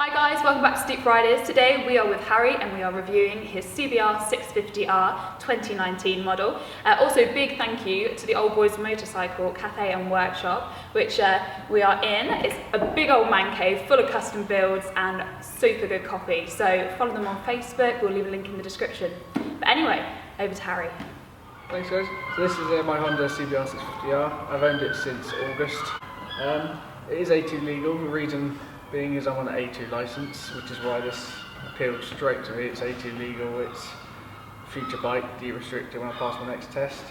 Hi guys, welcome back to Steep Fridays. Today we are with Harry and we are reviewing his CBR650R 2019 model. Also big thank you to the Old Boys Motorcycle Cafe and Workshop, which we are in. It's a big old man cave full of custom builds and super good coffee. So follow them on Facebook, we'll leave a link in the description. But anyway, over to Harry. Thanks guys. So this is my Honda CBR650R. I've owned it since August. It is A2 legal. The reason being is I'm on an A2 license, which is why this appealed straight to me. It's A2 legal, it's future bike, de-restricted when I pass my next test.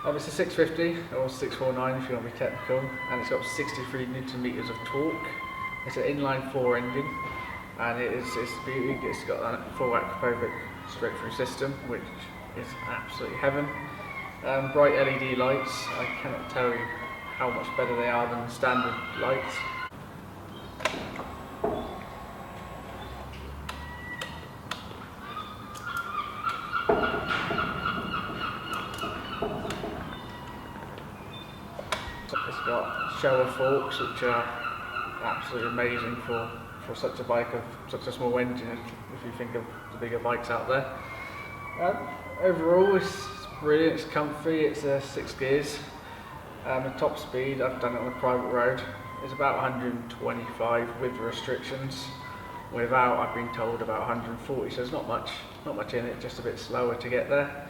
It's a 650 or 649 if you want to be technical, and it's got 63 Newton meters of torque. It's an inline 4 engine, and it's beauty. It's got a full aquapovic straight through system, which is absolutely heaven. Bright LED lights. I cannot tell you how much better they are than standard lights. It's got shower forks, which are absolutely amazing for such a bike of such a small engine, if you think of the bigger bikes out there. Overall it's brilliant, it's comfy, it's 6 gears. The top speed, I've done it on a private road, is about 125 with restrictions. Without, I've been told about 140, so there's not much in it, just a bit slower to get there.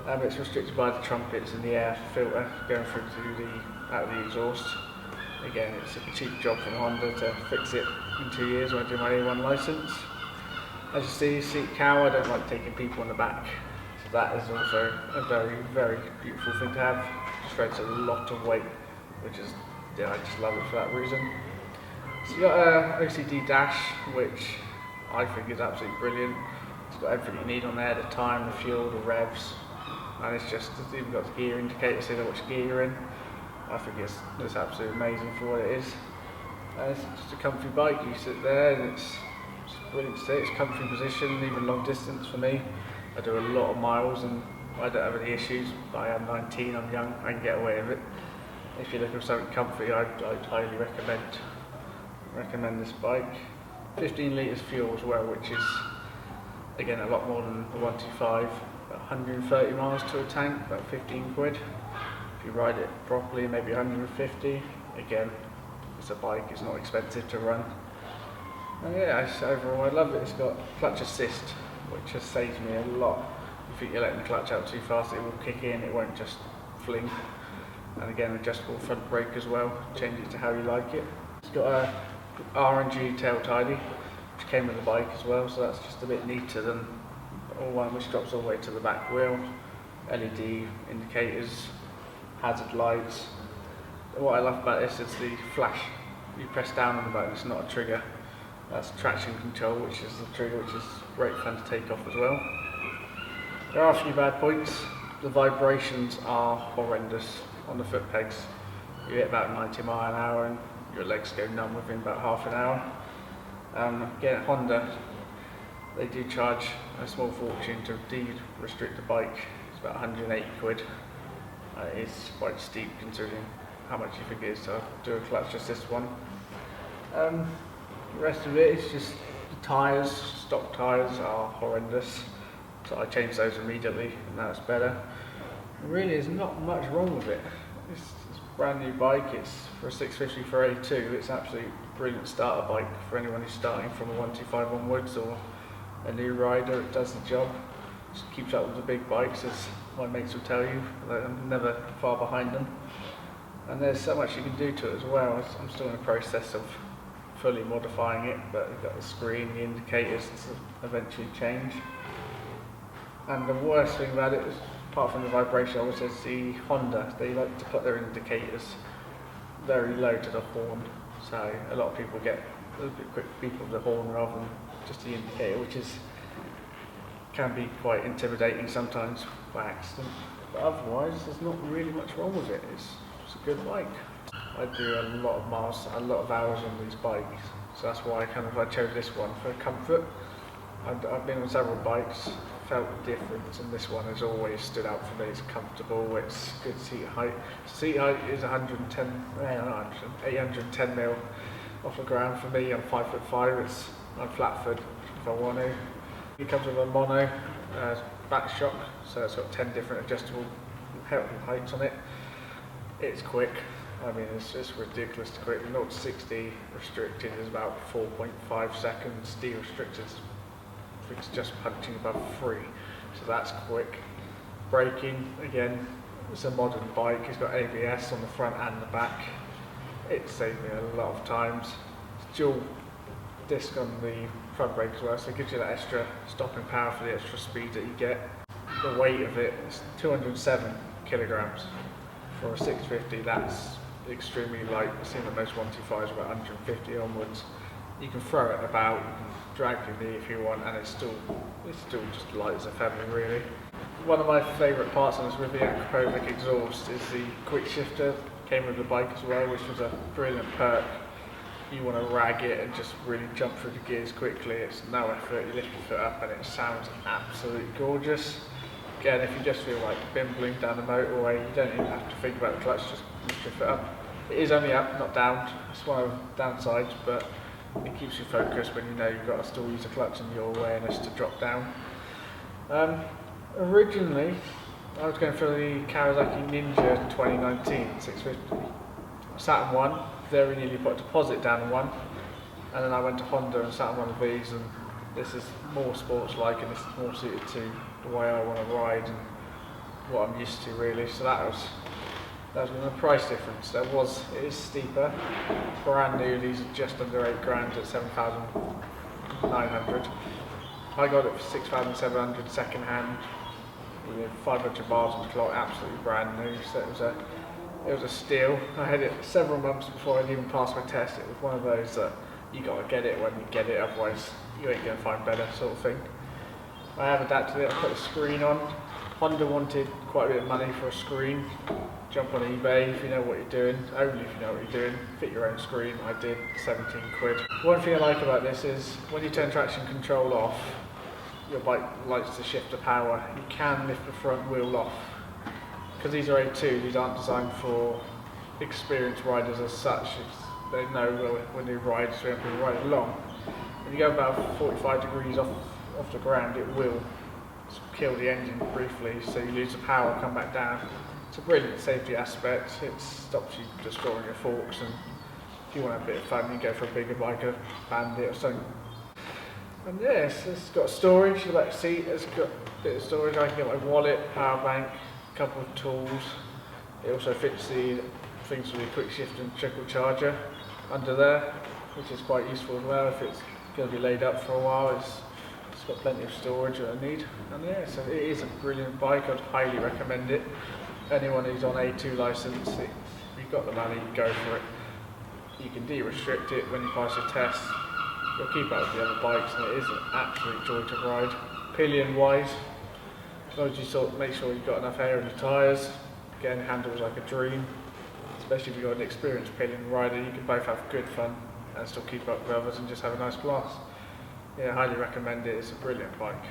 It's restricted by the trumpets and the air filter going through to out of the exhaust. Again, it's a cheap job from Honda to fix it in 2 years when I do my A1 license. As you see, seat cow, I don't like taking people on the back, so that is also a very, very beautiful thing to have. It spreads a lot of weight, which is, yeah, I just love it for that reason. So you've got a OCD dash, which I think is absolutely brilliant. It's got everything you need on there, the time, the fuel, the revs, and it's even got the gear indicator so you know which gear you're in. I think it's absolutely amazing for what it is. It's just a comfy bike, you sit there and it's brilliant to sit, it's comfy position, even long distance for me. I do a lot of miles and I don't have any issues. I am 19, I'm young, I can get away with it. If you're looking for something comfy, I'd highly recommend this bike. 15 litres fuel as well, which is again a lot more than the 125. 130 miles to a tank, about 15 quid. If you ride it properly, maybe 150. Again, it's a bike, it's not expensive to run. And yeah, overall I love it. It's got clutch assist, which has saved me a lot. If you're letting the clutch out too fast, it will kick in, it won't just fling. And again, adjustable front brake as well, change it to how you like it. It's got a R&G tail tidy, which came with the bike as well, so that's just a bit neater than all one, which drops all the way to the back wheel. LED indicators, hazard lights. What I love about this is the flash. You press down on the button, it's not a trigger. That's traction control, which is the trigger, which is great fun to take off as well. There are a few bad points. The vibrations are horrendous on the foot pegs. You hit about 90 miles an hour and your legs go numb within about half an hour. Again, Honda, they do charge a small fortune to de-restrict the bike. It's about 180 quid. It's quite steep considering how much you think it is to do a clutch assist one. The rest of it is just the tyres. Stock tyres are horrendous, so I changed those immediately and now it's better. Really, there's not much wrong with it. It's a brand new bike. It's for a 650 for A2. It's absolutely brilliant starter bike for anyone who's starting from a 125 onwards or a new rider. It does the job. Just keeps up with the big bikes, as my mates will tell you. I'm never far behind them. And there's so much you can do to it as well. I'm still in the process of fully modifying it, but we've got the screen, the indicators to eventually change. And the worst thing about it is, apart from the vibration, obviously, is the Honda. They like to put their indicators very low to the horn, so a lot of people get a little bit quick beep of the horn rather than just the indicator, which can be quite intimidating sometimes by accident. But otherwise, there's not really much wrong with it. It's a good bike. I do a lot of miles, a lot of hours on these bikes, so that's why I chose this one for comfort. I've been on several bikes, felt the difference, and this one has always stood out for me. It's comfortable, it's good seat height. Seat height is 810 mil, off the ground. For me, I'm 5'5", I'm flat-footed if I want to. It comes with a mono back shock, so it's got 10 different adjustable heights on it. It's quick. I mean, it's ridiculously quick. 0 to 60 restricted is about 4.5 seconds. De-restricted, I think it's just punching above 3, so that's quick. Braking, again, it's a modern bike. It's got ABS on the front and the back. It saved me a lot of times. It's dual disc on the front brake as well, so it gives you that extra stopping power for the extra speed that you get. The weight of it is 207 kilograms. For a 650, that's extremely light. I've seen the most 125s about 150 onwards. You can throw it about, you can drag your knee if you want, and it's still just light as a feather, really. One of my favourite parts on this with the Akrovic exhaust is the quick shifter. Came with the bike as well, which was a brilliant perk. You want to rag it and just really jump through the gears quickly. It's no effort. You lift your foot up and it sounds absolutely gorgeous. Again, if you just feel like bimbling down the motorway, you don't even have to think about the clutch, just lift your foot up. It is only up, not down. It's one of the downsides, but it keeps you focused when you know you've got to still use the clutch and your awareness to drop down. Originally, I was going for the Kawasaki Ninja 2019 650. Sat in one, very nearly put a deposit down in one, and then I went to Honda and sat in one of these, and this is more sports-like and this is more suited to the way I want to ride and what I'm used to, really. So that was the price difference. It is steeper. Brand new, these are just under 8 grand at 7,900. I got it for 6,700 second hand. With 500 miles on the clock, absolutely brand new. So it was a steal. I had it several months before I'd even passed my test. It was one of those that you got to get it when you get it, otherwise you ain't going to find better, sort of thing. I have adapted it. I put the screen on. Honda wanted quite a bit of money for a screen. Jump on eBay if you know what you're doing. Only if you know what you're doing. Fit your own screen. I did, 17 quid. One thing I like about this is when you turn traction control off, your bike likes to shift the power. You can lift the front wheel off. Because these are A2, these aren't designed for experienced riders as such. They know when they ride, so they have to ride along. When you go about 45 degrees off the ground, it will kill the engine briefly, so you lose the power, come back down. It's a brilliant safety aspect. It stops you destroying your forks, and if you want to have a bit of fun, you go for a bigger bike, a Bandit or something. And yes, it's got storage, the back seat, it's got a bit of storage. I can get my wallet, power bank, a couple of tools. It also fits the things for the quick shift and trickle charger under there, which is quite useful as well if it's going to be laid up for a while. It's got plenty of storage that I need. And yeah, so it is a brilliant bike. I'd highly recommend it. Anyone who's on A2 license, if you've got the money, go for it. You can de-restrict it when you pass your test. You'll keep up with the other bikes, and it is an absolute joy to ride. Pillion wise, as long as you sort of make sure you've got enough air in the tyres. Again, handles like a dream. Especially if you've got an experienced pillion rider, you can both have good fun and still keep up with others and just have a nice blast. Yeah, I highly recommend it. It's a brilliant bike.